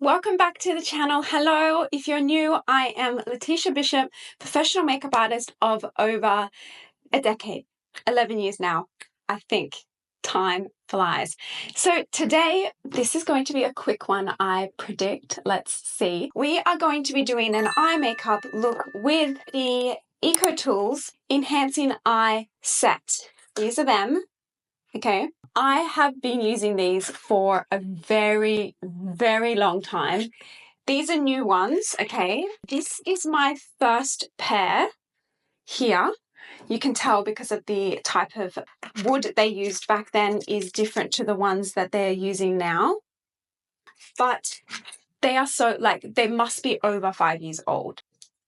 Welcome back to the channel. Hello, if you're new, I am Anastasia Bishop, professional makeup artist of over a decade, 11 years now, I think. Time flies. So today, this is going to be a quick one, I predict. Let's see. We are going to be doing an eye makeup look with the EcoTools Enhancing Eye Set. These are them. Okay, I have been using these for a very, very long time. These are new ones, okay? This is my first pair here. You can tell because of the type of wood they used back then is different to the ones that they're using now. But they are so, they must be over 5 years old.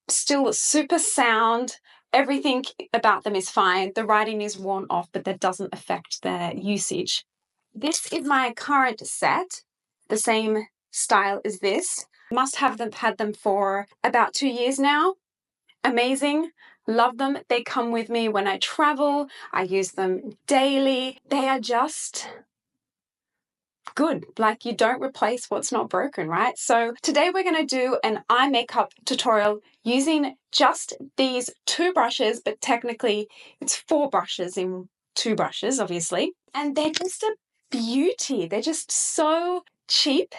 Still super sound. Everything about them is fine. The writing is worn off, but that doesn't affect their usage. This is my current set, the same style as this. Must have had them for about 2 years now. Amazing. Love them. They come with me when I travel. I use them daily. They are just good. Like, you don't replace what's not broken, right? So today we're going to do an eye makeup tutorial using just these 2 brushes, but technically it's 4 brushes in 2 brushes, obviously. And they're just a beauty. They're just so cheap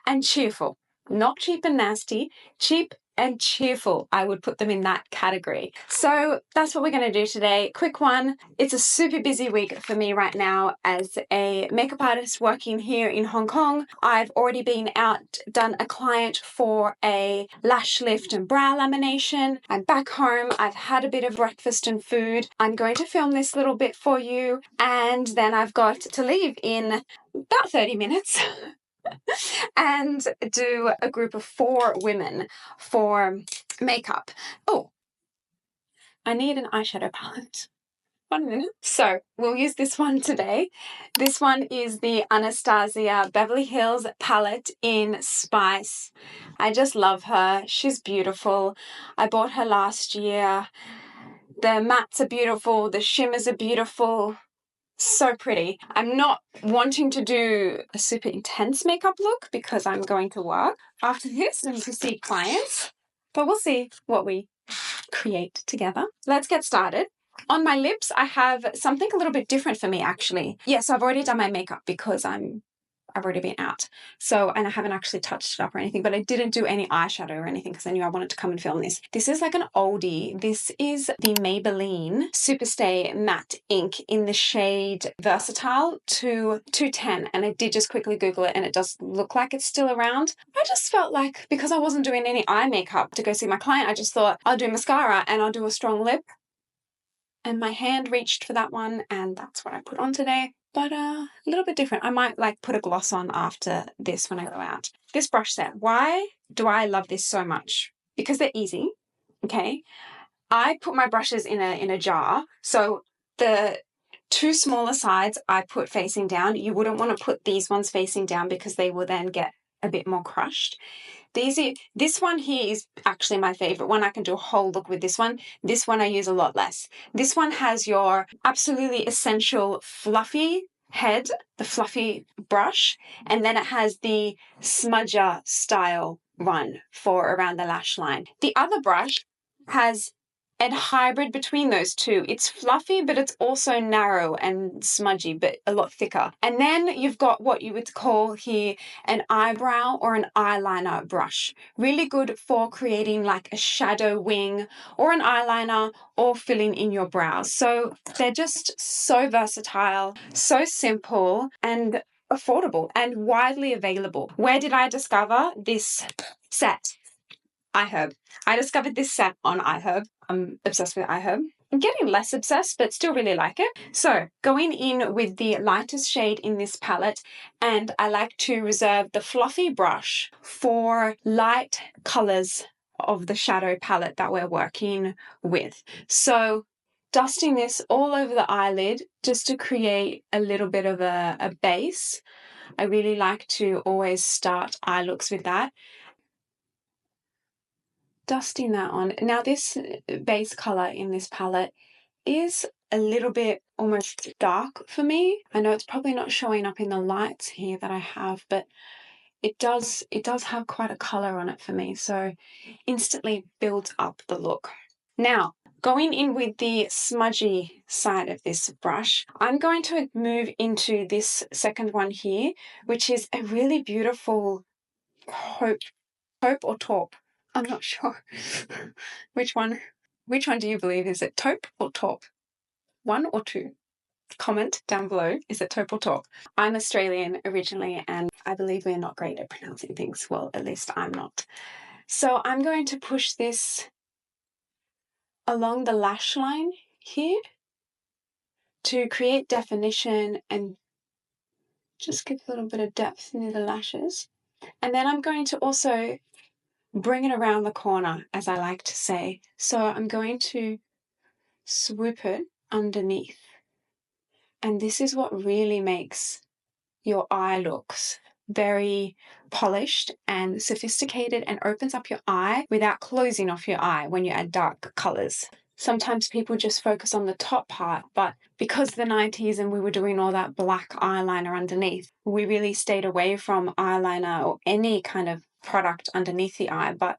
and cheerful. Not cheap and nasty, cheap and cheerful. I would put them in that category. So that's what we're going to do today. Quick one. It's a super busy week for me right now as a makeup artist working here in Hong Kong. I've already been out, done a client for a lash lift and brow lamination. I'm back home. I've had a bit of breakfast and food. I'm going to film this little bit for you, and then I've got to leave in about 30 minutes. And do a group of 4 women for makeup. Oh, I need an eyeshadow palette. 1 minute. So we'll use this one today. This one is the Anastasia Beverly Hills palette in Spice. I just love her. She's beautiful. I bought her last year. The mattes are beautiful. The shimmers are beautiful. So pretty. I'm not wanting to do a super intense makeup look because I'm going to work after this and to see clients, but we'll see what we create together. Let's get started. On my lips, I have something a little bit different for me, actually. Yes, I've already done my makeup because I've already been out. So, and I haven't actually touched it up or anything, but I didn't do any eyeshadow or anything because I knew I wanted to come and film this. This is like an oldie. This is the Maybelline Superstay Matte Ink in the shade Versatile to 210. And I did just quickly Google it and it does look like it's still around. I just felt like because I wasn't doing any eye makeup to go see my client, I just thought I'll do mascara and I'll do a strong lip. And my hand reached for that one and that's what I put on today. But a little bit different. I might put a gloss on after this when I go out. This brush set, why do I love this so much? Because they're easy, okay? I put my brushes in a jar. So the 2 smaller sides I put facing down. You wouldn't want to put these ones facing down because they will then get a bit more crushed. This one here is actually my favorite one. I can do a whole look with this one. This one I use a lot less. This one has your absolutely essential fluffy head, the fluffy brush, and then it has the smudger style one for around the lash line. The other brush has a hybrid between those 2. It's fluffy, but it's also narrow and smudgy, but a lot thicker. And then you've got what you would call here an eyebrow or an eyeliner brush. Really good for creating like a shadow wing or an eyeliner or filling in your brows. So they're just so versatile, so simple and affordable and widely available. Where did I discover this set? iHerb. I discovered this set on iHerb. I'm obsessed with iHerb. I'm getting less obsessed, but still really like it. So going in with the lightest shade in this palette, and I like to reserve the fluffy brush for light colors of the shadow palette that we're working with. So dusting this all over the eyelid just to create a little bit of a base. I really like to always start eye looks with that. Dusting that on. Now this base color in this palette is a little bit almost dark for me. I know it's probably not showing up in the lights here that I have, but it does have quite a color on it for me, so instantly builds up the look. Now, going in with the smudgy side of this brush, I'm going to move into this second one here, which is a really beautiful taupe or taupe. I'm not sure. Which one do you believe? Is it taupe or taupe? One or two? Comment down below, is it taupe or taupe? I'm Australian originally, and I believe we're not great at pronouncing things. Well, at least I'm not. So I'm going to push this along the lash line here to create definition and just give a little bit of depth near the lashes. And then I'm going to also bring it around the corner, as I like to say. So I'm going to swoop it underneath. And this is what really makes your eye looks very polished and sophisticated and opens up your eye without closing off your eye when you add dark colors. Sometimes people just focus on the top part, but because the 90s and we were doing all that black eyeliner underneath, we really stayed away from eyeliner or any kind of product underneath the eye. But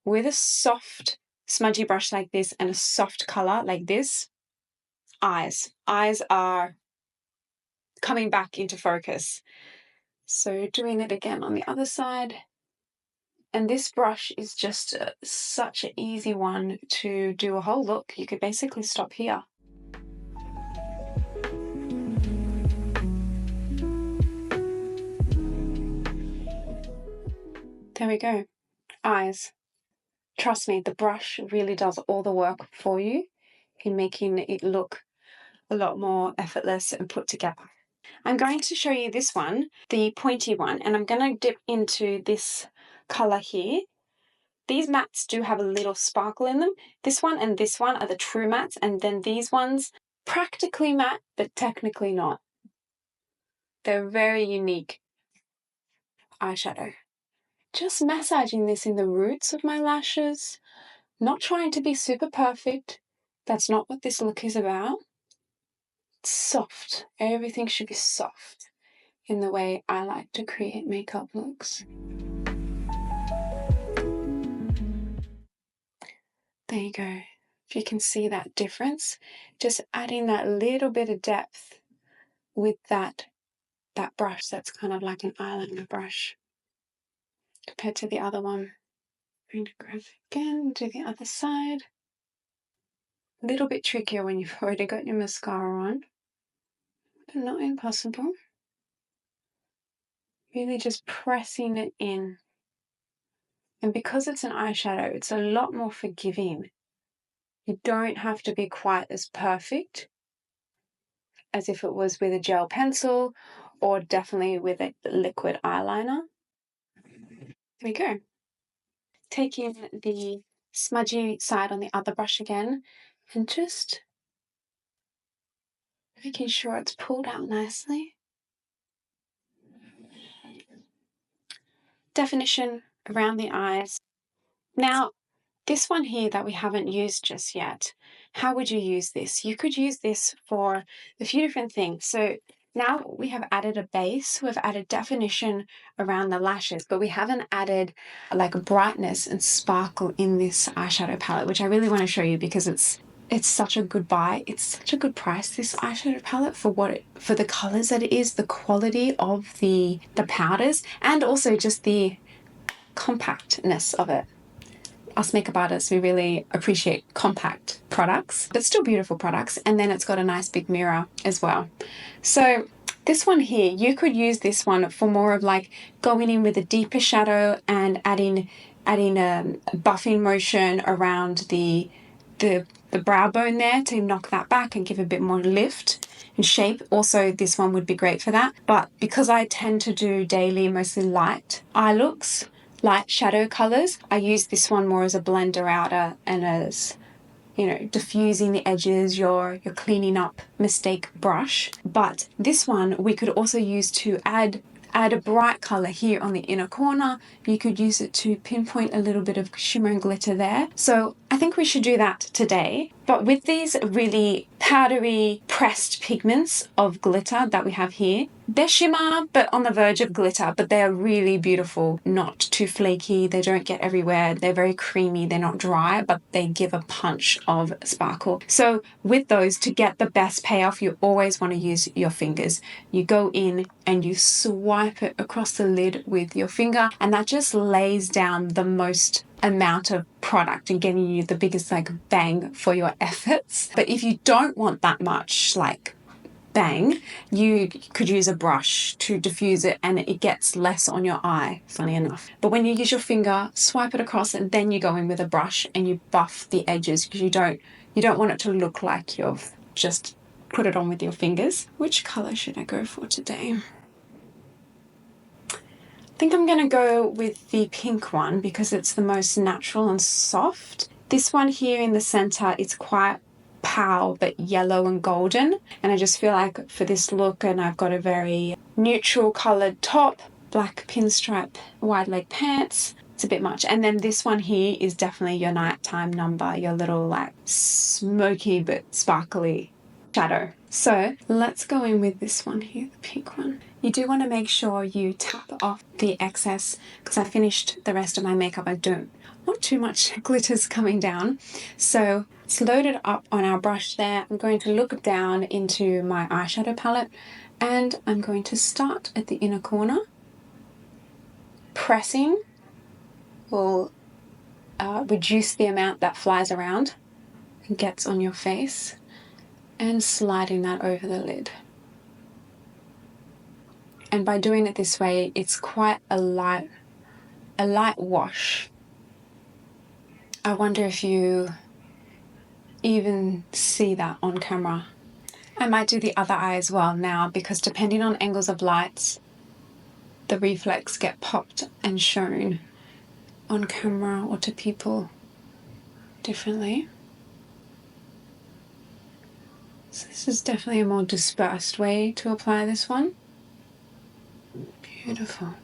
with a soft smudgy brush like this and a soft color like this, eyes are coming back into focus. So doing it again on the other side. And this brush is just such an easy one to do a whole look. You could basically stop here. There we go. Eyes. Trust me, the brush really does all the work for you in making it look a lot more effortless and put together. I'm going to show you this one, the pointy one, and I'm going to dip into this color here. These mattes do have a little sparkle in them. This one and this one are the true mattes, and then these ones, practically matte, but technically not. They're very unique. Eyeshadow. Just massaging this in the roots of my lashes, not trying to be super perfect. That's not what this look is about. It's soft. Everything should be soft in the way I like to create makeup looks. There you go. If you can see that difference, just adding that little bit of depth with that brush that's kind of like an eyeliner brush compared to the other one. I'm going to grab it again, do the other side. A little bit trickier when you've already got your mascara on, but not impossible. Really just pressing it in. And because it's an eyeshadow, it's a lot more forgiving. You don't have to be quite as perfect as if it was with a gel pencil or definitely with a liquid eyeliner. There we go. Taking the smudgy side on the other brush again and just making sure it's pulled out nicely. Definition around the eyes. Now, this one here that we haven't used just yet, how would you use this? You could use this for a few different things. So now we have added a base, we've added definition around the lashes, but we haven't added like a brightness and sparkle in this eyeshadow palette, which I really want to show you because it's such a good buy. It's such a good price, this eyeshadow palette, for the colors that it is, the quality of the powders, and also just the compactness of it. Us makeup artists, we really appreciate compact products, but still beautiful products. And then it's got a nice big mirror as well. So this one here, you could use this one for more of like going in with a deeper shadow and adding a buffing motion around the brow bone there to knock that back and give a bit more lift and shape. Also, this one would be great for that. But because I tend to do daily, mostly light eye looks, light shadow colors, I use this one more as a blender outer and as, you know, diffusing the edges, your cleaning up mistake brush. But this one we could also use to add a bright color here on the inner corner. You could use it to pinpoint a little bit of shimmer and glitter there. So I think we should do that today. But with these really powdery pressed pigments of glitter that we have here, They're shimmer, but on the verge of glitter, but they are really beautiful. Not too flaky, they don't get everywhere. They're very creamy, they're not dry, but they give a punch of sparkle. So with those, to get the best payoff, you always want to use your fingers. You go in and you swipe it across the lid with your finger, and that just lays down the most amount of product and getting you the biggest bang for your efforts. But if you don't want that much bang, you could use a brush to diffuse it and it gets less on your eye, funny enough. But when you use your finger, swipe it across, and then you go in with a brush and you buff the edges, because you don't want it to look like you've just put it on with your fingers. Which color should I go for today? I think I'm going to go with the pink one because it's the most natural and soft. This one here in the center, it's quite pow but yellow and golden, and I just feel like for this look, and I've got a very neutral colored top, black pinstripe wide leg pants, it's a bit much. And then this one here is definitely your nighttime number, your little smoky but sparkly shadow. So let's go in with this one here, the pink one. You do want to make sure you tap off the excess, because I finished the rest of my makeup. I don't want too much glitters coming down, so it's loaded up on our brush there. I'm going to look down into my eyeshadow palette, and I'm going to start at the inner corner. Pressing will reduce the amount that flies around and gets on your face, and sliding that over the lid. And by doing it this way, it's quite a light wash. I wonder if you even see that on camera. I might do the other eye as well now, because depending on angles of lights, the reflex get popped and shown on camera or to people differently. So this is definitely a more dispersed way to apply this one. Beautiful.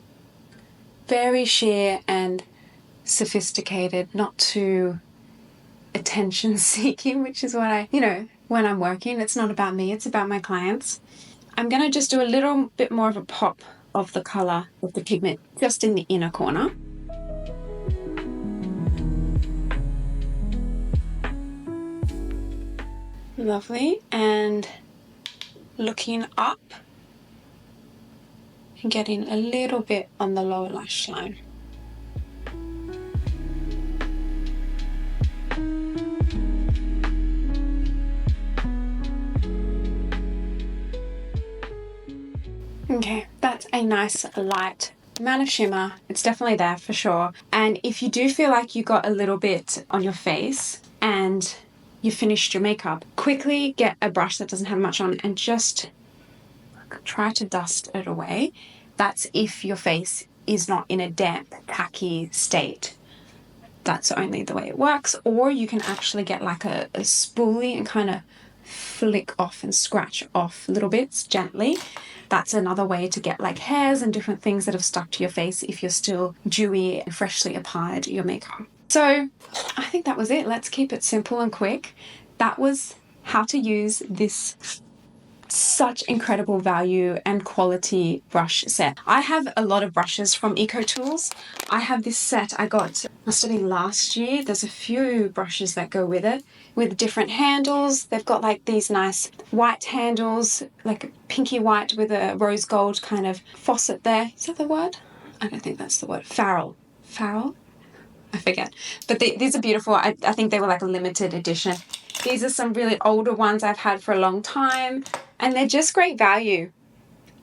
Very sheer and sophisticated, not too attention seeking, which is what I, when I'm working, it's not about me, it's about my clients. I'm going to just do a little bit more of a pop of the color of the pigment just in the inner corner. Lovely. And looking up and getting a little bit on the lower lash line. Okay, that's a nice light amount of shimmer. It's definitely there for sure. And if you do feel like you got a little bit on your face and you finished your makeup, quickly get a brush that doesn't have much on and just try to dust it away. That's if your face is not in a damp, tacky state. That's only the way it works. Or you can actually get like a spoolie and kind of flick off and scratch off little bits gently. That's another way to get like hairs and different things that have stuck to your face if you're still dewy and freshly applied your makeup. So I think that was it. Let's keep it simple and quick. That was how to use this such incredible value and quality brush set. I have a lot of brushes from EcoTools. I have this set I got, must have been last year. There's a few brushes that go with it with different handles. They've got like these nice white handles, like pinky white with a rose gold kind of faucet there. Is that the word? I don't think that's the word. Farrell? I forget. But these are beautiful. I think they were like a limited edition. These are some really older ones I've had for a long time, and they're just great value.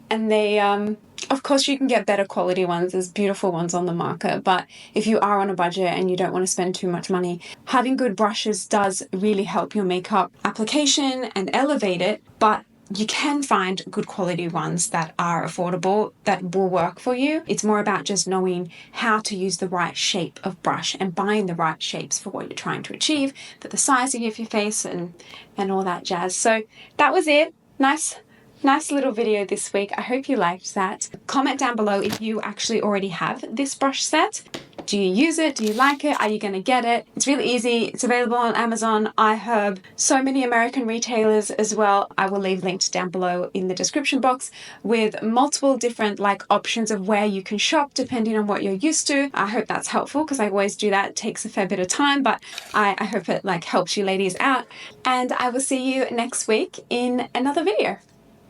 And they, of course, you can get better quality ones. There's beautiful ones on the market, but if you are on a budget and you don't want to spend too much money, having good brushes does really help your makeup application and elevate it. But you can find good quality ones that are affordable, that will work for you. It's more about just knowing how to use the right shape of brush and buying the right shapes for what you're trying to achieve, for the sizing of your face and all that jazz. So that was it. Nice little video this week. I hope you liked that. Comment down below if you actually already have this brush set. Do you use it? Do you like it? Are you going to get it? It's really easy. It's available on Amazon, iHerb, so many American retailers as well. I will leave links down below in the description box with multiple different like options of where you can shop depending on what you're used to. I hope that's helpful because I always do that. It takes a fair bit of time, but I hope it like helps you ladies out. And I will see you next week in another video.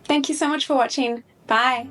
Thank you so much for watching. Bye.